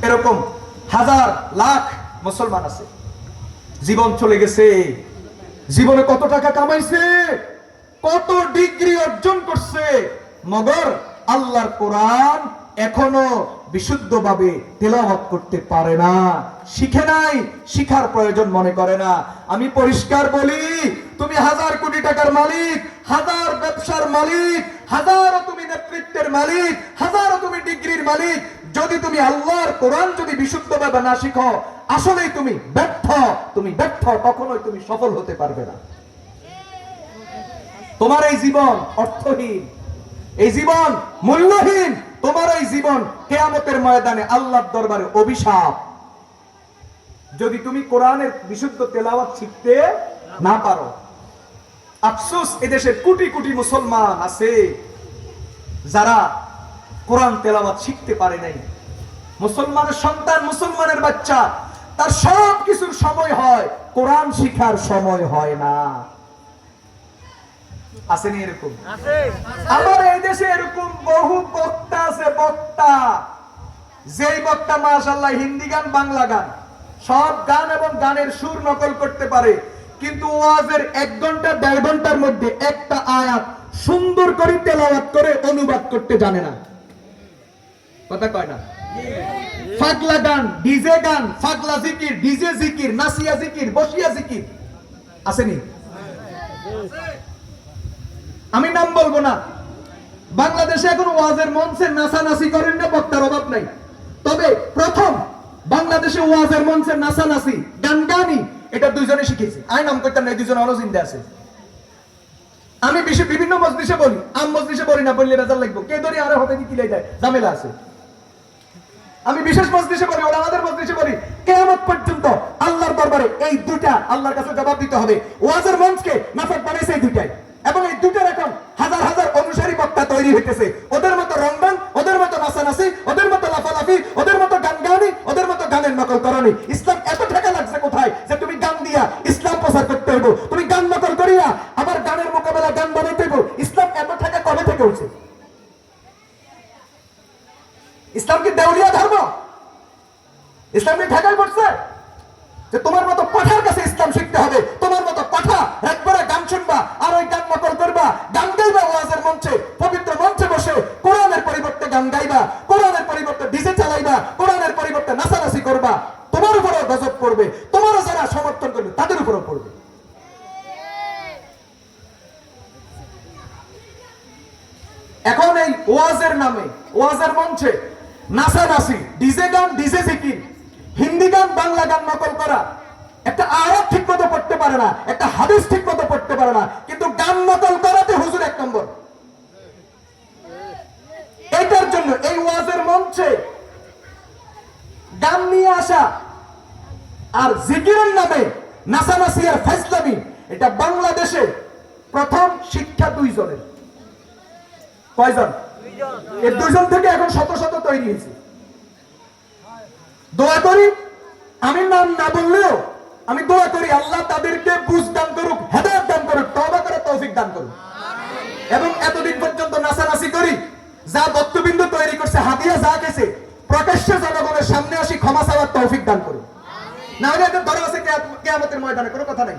এরকম হাজার লাখ মুসলমান আছে, জীবন চলে গেছে, জীবনে কত টাকা কামাইছে, কত ডিগ্রি অর্জন করছে, মগর আল্লাহর কোরআন এখনো বিশুদ্ধভাবে তেলাওয়াত করতে পারে না, শিখে নাই, শিখার প্রয়োজন মনে করে না। আমি পরিষ্কার বলি, তুমি হাজার কোটি টাকার মালিক, হাজার ব্যবসার মালিক, হাজারো তুমি নেতৃত্বের মালিক, হাজারো তুমি ডিগ্রির মালিক, যদি তুমি আল্লাহর কোরআন যদি বিশুদ্ধভাবে না শিখো, আসলেই তুমি ব্যর্থ, তুমি ব্যর্থ, কখনোই তুমি সফল হতে পারবে না। তোমার এই জীবন অর্থহীন, এই জীবন মূল্যহীন, তোমার এই জীবন কিয়ামতের ময়দানে আল্লাহর দরবারে অভিশাপ। যদি তুমি কোরআনের বিশুদ্ধ তেলাওয়াত শিখতে না পারো। আফসোস, এদেশের কোটি কোটি মুসলমান আছে যারা কোরআন তেলাওয়াত শিখতে পারে নাই। মুসলমানের সন্তান, মুসলমানের বাচ্চা, তার সব কিছুর সময় হয়, কোরআন শিখার সময় হয় না। আসেনি এরকম? আমার এই দেশে এরকম বহু বক্তা আছে, বক্তা, যেই বক্তা মাশাআল্লাহ হিন্দি গান, বাংলা গান, সব গান এবং গানের সুর নকল করতে পারে, কিন্তু ওয়াজের 1 ঘন্টা 1.5 ঘন্টার মধ্যে একটা আয়াত সুন্দর করে তেলাওয়াত করে অনুবাদ করতে জানে না। কথা কয় না? ফাগলা গান, ডিজে গান, ফাগলা জিকির, ডিজে জিকির, নাসিয়া জিকির, বসিয়া জিকির, আসেনি? আমি নাম বলবো না। বাংলাদেশে এখন ওয়াজের মঞ্চে নাচানাচি করেন না, বক্তার অভাব নাই। তবে প্রথম বাংলাদেশে ওয়াজের মঞ্চে নাচানাচি, গান গানি, এটা দুইজনে শিখেছি। আই নাম করতাম না, দুইজন আলো জিন্দা আছে। আমি বিভিন্ন মজলিসে বলি, আম মজলিসে বলি না, বললে বেজার লাগবো, কে ধরে আরে হতে কি লাই যায়, ঝামেলা আছে। আমি বিশেষ মজলিসে বলি, ওরা আমাদের মজলিসে বলি, কিয়ামত পর্যন্ত আল্লাহর দরবারে এই দুইটা আল্লাহর কাছে জবাব দিতে হবে। ওয়াজের মঞ্চকে নাফাক বানাইছে এই দুইটাই, এবং এই দুইটার এখন হাজার হাজার অনুসারী বক্তা তৈরি হইতেছে। ওদের মতো রংবান, ওদের মতো নাচানাচি, ওদের মতো লাফালাফি, ওদের মতো গান গানি, ওদের মতো গানের নকল করনি। ইসলাম এত টাকা লাগছে কোথায় যে তুমি গান দিয়া ইসলাম প্রচার করতে হইব, তুমি গান নকল করিয়া আবার গানের মোকাবেলা গান বানাইতে হইব। ইসলাম এত টাকা কবে থেকে উঠছে? ইসলাম কি দেউলিয়া ধর্ম? ইসলাম কি ঢাকায় পড়ছে যে তোমার মতো পাঠার কাছে ইসলাম শিখতে হবে, তোমার মতো পাঠা একবারে গান শুনবা আর ওই গান নকল করবা, গান গাইবা ওয়াজের মঞ্চে, পবিত্র মঞ্চে বসে কোরআনের পরিবর্তে গান গাইবা, কোরআনের পরিবর্তে ডিজে চালাইবা, কোরআনের পরিবর্তে নাচানাচি করবা, তোমার উপরেও গজব পড়বে, তোমারও যারা সমর্থন করবে তাদের উপরেও পড়বে। এখন এই ওয়াজের নামে, ওয়াজের মঞ্চে নাচানাচি, ডিজে গান, ডিজে জিকির, হিন্দি গান, বাংলা গান নকল করা, একটা আয়াত ঠিক মতো পড়তে পারে না, একটা হাদিস ঠিক মতো পড়তে পারে না, কিন্তু গান নকল করাতে হুজুর 1 নম্বর। এটার জন্য এই ওয়াজের মঞ্চে গান নিয়ে আসা আর জিকিরের নামে নাচানাচি আর ফাজলামি, এটা বাংলাদেশে প্রথম শিক্ষা 2 জনের। কয়জন? এই 2 জন থেকে এখন শত শত তৈরি হয়েছে। দোয়া করি, আমি নাম না বললেও আমি দোয়া করি আল্লাহ তাদেরকে বুঝ দান করুক, হেদায়েত দান করুক, তওবা করার তৌফিক দান করুক। এবং এতদিন পর্যন্ত নাচানাচি করি, যা বক্তবিন্দু তৈরি করছে, হাদিয়া যা গেছে, প্রকাশ্যে জনগণের সামনে আসি ক্ষমা চাওয়ার তৌফিক দান করুক। না হলে এদের ধরা আছে কিয়ামতের ময়দানে, কোনো কথা নাই।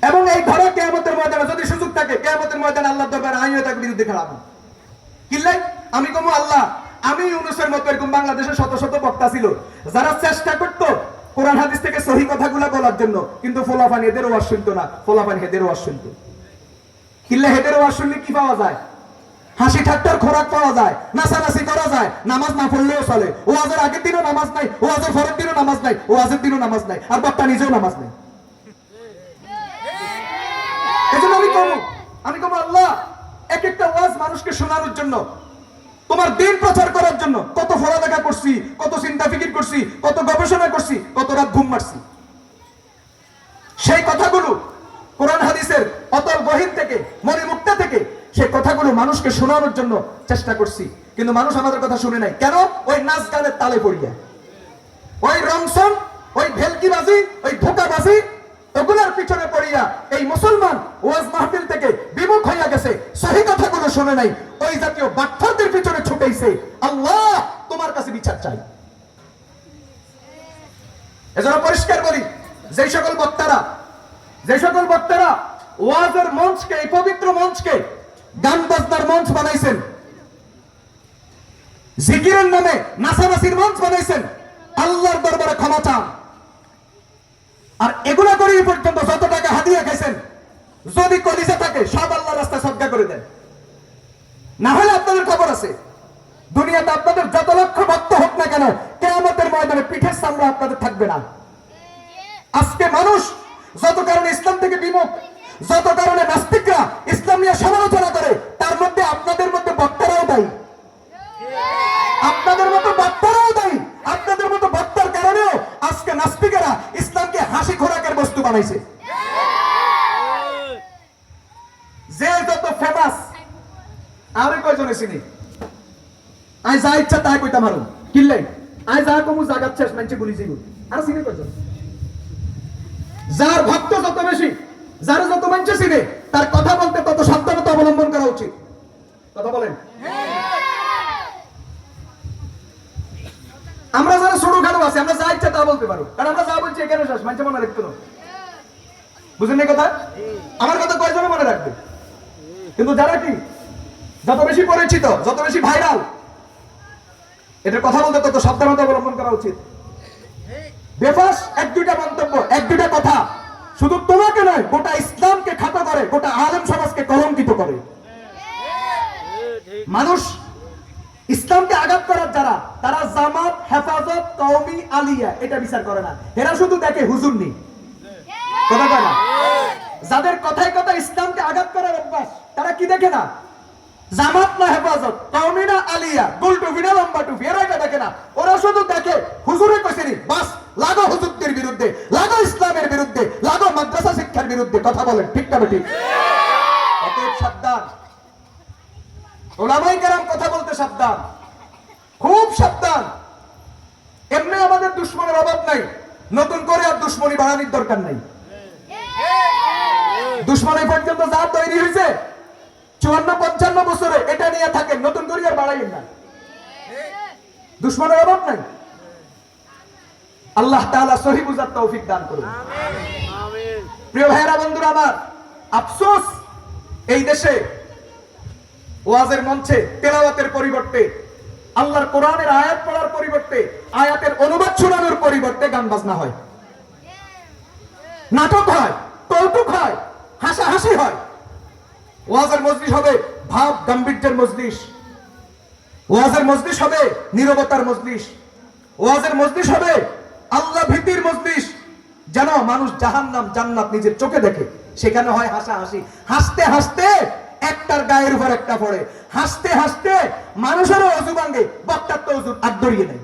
এবং এই ধরা কিয়ামতের ময়দানে যদি সুযোগ থাকে, কিয়ামতের ময়দানে আল্লাহর দরবারে আমিও তার বিরুদ্ধে খাড়াবো। কিল্লাই আমি কমু আল্লাহ, আমি ইউনূসের মতো এরকম বাংলাদেশে শত শত বক্তা ছিল যারা চেষ্টা করতো কোরআন হাদিস থেকে সহি কথাগুলো বলার জন্য, কিন্তু ফোলাফানি এদের ওয়াজ শুনতো না, ফোলাফানি হেদের ওয়াজ শুনতো। কিল্লা হেদের ওয়াজ শুনলে কি পাওয়া যায়? হাসি ঠাট্টার খোরাক পাওয়া যায়, নাচানাচি করা যায়, নামাজ না পড়লেও চলে। ওয়াজের আগের দিনও নামাজ নাই, ওয়াজের পরের দিনও নামাজ নাই, ওয়াজের দিনও নামাজ নাই, আর বক্তা নিজেও নামাজ নাই। এজন্য আমি কমু আল্লাহ, এক একটা ওয়াজ মানুষকে শোনানোর জন্য, তোমার দিন প্রচার করার জন্য কত পড়ালেখা করছি, কত চিন্তা ফিকির করছি, কত গবেষণা করছি, কত রাত ঘুম মারছি। সেই কথাগুলো কোরআন হাদিসের অতল গহীন থেকে, মণিমুক্তা থেকে সেই কথাগুলো মানুষকে শোনানোর জন্য চেষ্টা করছি, কিন্তু মানুষ আমাদের কথা শুনে নাই। কেন? ওই নাচ গানের তালে পড়িয়া, ওই রংসন, ওই ভেলকিবাজি, ওই ধোকাবাজি, ওগুলার পিছনে পড়িয়া এই মুসলমান ওয়াজ মাহফিল থেকে বিমুখ হইয়া গেছে, সহি কথাগুলো শুনে নাই, ওই জাতীয় বাট্টারদের পিছনে ছুটেইছে। আল্লাহ তোমার কাছে বিচার চাই। এজন্য পরিষ্কার বলি, যে সকল বক্তারা ওয়াজের মঞ্চকে, এই পবিত্র মঞ্চকে গান বাজনার মঞ্চ বানাইছেন, জিকিরের নামে নাচানাচির মঞ্চ বানাইছেন, আল্লাহর দরবারে ক্ষমা চান। আর এগুলা করে এই পর্যন্ত যত টাকা হাদিয়া খাইছেন, যদি কলিজা থাকে সব আল্লাহর রাস্তায় সদকা করে দেন। না হলে আপনাদের খবর আছে, দুনিয়াতে আপনাদের যত লক্ষ ভক্ত হোক না কেন, কিয়ামতের ময়দানে পিঠের চামড়া আপনাদের থাকবে না। আজকে মানুষ যত কারণে ইসলাম থেকে বিমুখ, যত কারণে নাস্তিকরা ইসলাম নিয়ে সমালোচনা করে, তার মধ্যে আপনাদের মধ্যে বক্তারাও দায়ী। আপনাদের মতো বক্তারাও দায়ী। আপনাদের মতো বক্তার কারণেও আজকে নাস্তিকেরা ইসলামকে হাসি খোরাকের বস্তু বানাইছে। যে যত ফেমাস, আরে কয়জনে চিনি, আই যা ইচ্ছা তাই কইতাম আরো কিল্লাই, আই যা কমু জাগাত শেষ মানছে গুলি জিগু, আর চিনি কয়জন? যার ভক্ত যত বেশি, যারা যত মানছে চিনে, তার কথা বলতে তত সাবধানতা অবলম্বন করা উচিত। কথা বলেন। আমরা যারা ছোটখাটো আছি, আমরা যা ইচ্ছা তা বলতে পারো, কারণ আমরা যা বলছি এখানে শেষ, মানছে মনে রাখতো না। বুঝলেন এই কথা? আমার কথা কয়জনে মনে রাখবে? কিন্তু যারা কি যত বেশি পরিচিত, যত বেশি ভাইরাল, এদের কথা বলতে তত সাবধানতা অবলম্বন করা উচিত। বেফাস এক দুইটা মন্তব্য, এক দুইটা কথা শুধু তোমাকে নয়, গোটা ইসলামকে খাটো করে, গোটা আলেম সমাজকে কলঙ্কিত করে। মানুষ ইসলামকে আঘাত করার যারা, তারা জামাত, হেফাজত, কওমি, আলিয়া এটা বিচার করে না। এরা শুধু দেখে হুজুর নেই, কথা কয় না। যাদের কথায় কথা ইসলামকে আঘাত করার অভ্যাস, তারা কি দেখে না? জামাত না হেফাজত, কওমি না আলিয়া, গোল টুপি না লম্বা টুপি, এরা এটা দেখে না। ওরা শুধু দেখে হুজুরে কইছেনি, বাস লাগো হুজুরদের বিরুদ্ধে, লাগো ইসলামের বিরুদ্ধে, লাগো মাদ্রাসা শিক্ষার বিরুদ্ধে। কথা বলেন ঠিক না ঠিক? অতএব সাবধান, ওলামায়ে কেরাম কথা বলতে সাবধান, খুব সাবধান। এমনি আমাদের দুশমনের অভাব নাই, নতুন করে আর দুশমনি বাড়ানোর দরকার নাই। দুশমনি পর্যন্ত যা তৈরি হয়েছে 54-55 বছরে, এটা নিয়ে থাকেন, নতুন করে আর বাড়াইয়েন না। দুশমনের অভাব নাই। আল্লাহ তাআলা সহি বুঝার তৌফিক দান করুন। আমিন। প্রিয় ভাইরা, বন্ধুরা আমার, আফসোস এই দেশে ওয়াজের মঞ্চে তেলাওয়াতের পরিবর্তে, আল্লাহর কোরআনের আয়াত পড়ার পরিবর্তে, আয়াতের অনুবাদ শোনানোর পরিবর্তে গান বাজনা হয়, নাটক হয়, কৌতুক হয়, হাসাহাসি হয়। ওয়াজের মজলিস হবে ভাব গাম্ভীর্যের মজলিস, ওয়াজের মজলিস হবে নীরবতার মজলিস, ওয়াজের মজলিস হবে আল্লাহ ভীতির মজলিস, যেন মানুষ জাহান্নাম জান্নাত নিজের চোখে দেখে। সেখানে হয় হাসাহাসি, হাসতে হাসতে একটার গায়ের উপর একটা পড়ে, হাসতে হাসতে মানুষেরও অজু ভাঙে, বক্তার তো অজু আগ ধরিয়ে নেয়,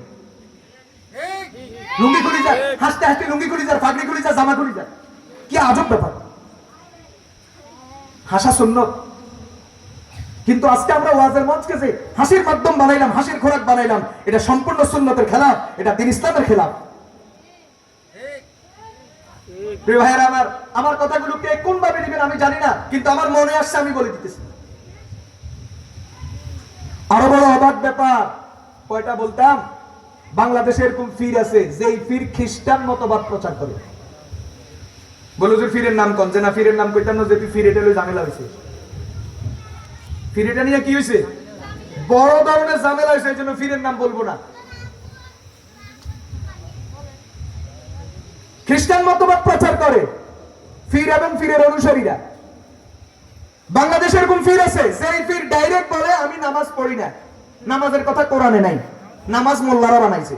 লুঙ্গি খুলি যায়, হাসতে হাসতে লুঙ্গি খুলি যায়, ফাগড়ি খুলি যায়, জামা খুলি যায়। কি আজব ব্যাপার! হাসা সুন্নত, কিন্তু আজকে আমরা ওয়াজের মঞ্চকে যে হাসির মাধ্যম বানাইলাম, হাসির খোরাক বানাইলাম, এটা সম্পূর্ণ সুন্নতের খেলাফ, এটা দ্বীন ইসলামের খেলাফ। প্রিয় ভাইয়েরা আমার, আমার কথাগুলো কে কোন ভাবে নেবেন আমি জানি না, কিন্তু আমার মনে আসছে, আমি বলে দিতেছি। আরো বড় অবাক ব্যাপার, কয়টা বলতাম, বাংলাদেশে এরকম ফির আছে, যেই ফির খ্রিস্টান মতবাদ প্রচার করে। বলো যে ফিরের নাম কোন, যে না ফিরের নাম কইতাম না, যে ফির এটা লই ঝামেলা হইছে। ফির এটা নিয়ে কি হইছে? বড় ধরনের ঝামেলা হইছে, এইজন্য ফিরের নাম বলবো না। খ্রিস্টান মতবাদ প্রচার করে ফির এবং ফিরের অনুসারীরা। বাংলাদেশে এরকম ফির আছে, যেই ফির ডাইরেক্ট বলে আমি নামাজ পড়ি না, নামাজের কথা কোরআনে নাই, নামাজ মোল্লারা বানাইছে।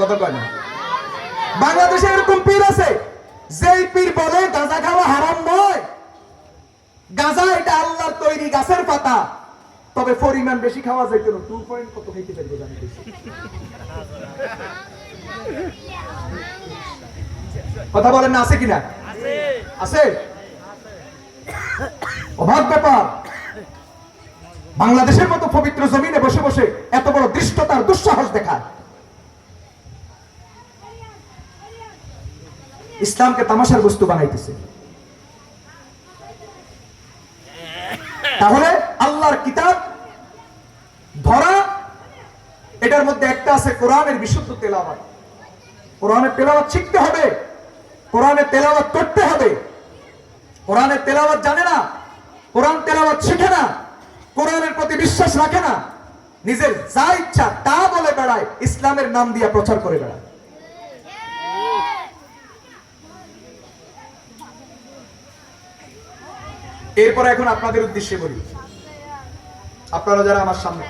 কথা কয় না? বাংলাদেশে এরকম পীর আছে, যেই পীর বলে গাঁজা খাওয়া হারাম নয়, গাঁজা এটা আল্লাহর তৈরি গাছের পাতা, তবে পরিমাণ বেশি খাওয়া যায় কেন, 2 পয়েন্ট কত খাইতে পারবে জানি। কথা বলেন না, আছে কিনা? আছে। অবাক ব্যাপার, বাংলাদেশের মতো পবিত্র জমিনে বসে বসে এত বড় দৃষ্টতার দুঃসাহস দেখায়। ইসলামকে তামাশার বস্তু বানাইতেছে। তাহলে আল্লাহর কিতাব ধরা, এটার মধ্যে একটা আছে কোরআনের বিশুদ্ধ তেলাওয়াত। কোরআনের তেলাওয়াত শিখতে হবে, কোরআনের তেলাওয়াত করতে হবে। কোরআনের তেলাওয়াত জানে না, কোরআন তেলাওয়াত শিখে না, কোরআনের প্রতি বিশ্বাস রাখে না, নিজের যা ইচ্ছা তা বলে বেড়ায়, ইসলামের নাম দিয়ে প্রচার করে বেড়ায়। এরপরে এখন আপনাদের উদ্দেশ্যে বলি, আপনারা যারা আমার সামনে